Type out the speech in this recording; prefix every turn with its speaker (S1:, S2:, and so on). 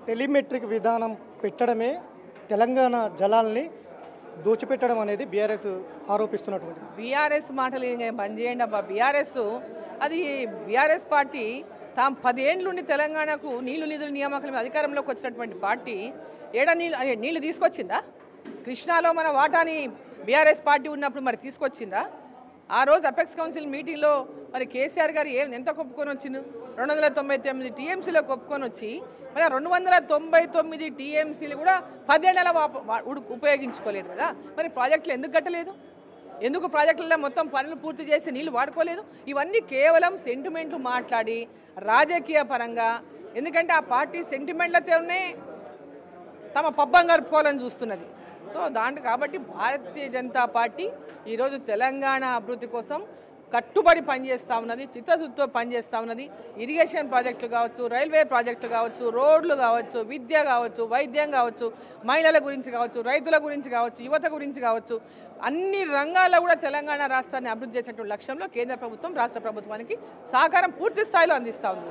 S1: టెలిమెట్రిక్ విధానం పెట్టడమే తెలంగాణ జలాల్ని దోచిపెట్టడం అనేది బీఆర్ఎస్ ఆరోపిస్తున్నటువంటి
S2: బీఆర్ఎస్ మాటలు బంద్ చేయండి అబ్బా. బీఆర్ఎస్ పార్టీ తాము 10 ఏళ్ళ నుండి తెలంగాణకు నీళ్లు నిధుల నియామకాల మీద అధికారంలోకి వచ్చినటువంటి పార్టీ నీళ్లు తీసుకొచ్చిందా? కృష్ణాలో మన వాటాని బీఆర్ఎస్ పార్టీ ఉన్నప్పుడు మరి తీసుకొచ్చిందా? ఆ రోజు అపెక్స్ కౌన్సిల్ మీటింగ్లో మరి కేసీఆర్ గారు ఎంత కొప్పుకొని వచ్చిండు? 299 టీఎంసీలో కొప్పుకొని వచ్చి మరి 299 టీఎంసీలు కూడా 10 ఏళ్ళ ఉపయోగించుకోలేదు కదా. మరి ప్రాజెక్టులు ఎందుకు కట్టలేదు? ఎందుకు ప్రాజెక్టులలో మొత్తం పనులు పూర్తి చేసి నీళ్లు వాడుకోలేదు? ఇవన్నీ కేవలం సెంటిమెంట్లు మాట్లాడి రాజకీయ పరంగా, ఎందుకంటే ఆ పార్టీ సెంటిమెంట్లతోనే తమ పబ్బం గడుపుకోవాలని చూస్తున్నది. సో కాబట్టి భారతీయ జనతా పార్టీ ఈరోజు తెలంగాణ అభివృద్ధి కోసం కట్టుబడి పనిచేస్తూ ఉన్నది, చిత్తశుద్ధితో పనిచేస్తూ ఉన్నది. ఇరిగేషన్ ప్రాజెక్టులు కావచ్చు, రైల్వే ప్రాజెక్టులు కావచ్చు, రోడ్లు కావచ్చు, విద్య కావచ్చు, వైద్యం కావచ్చు, మహిళల గురించి కావచ్చు, రైతుల గురించి కావచ్చు, యువత గురించి కావచ్చు, అన్ని రంగాల్లో కూడా తెలంగాణ రాష్ట్రాన్ని అభివృద్ధి చేసేటువంటి లక్ష్యంలో కేంద్ర ప్రభుత్వం రాష్ట్ర ప్రభుత్వానికి సహకారం పూర్తి స్థాయిలో అందిస్తూ ఉంది.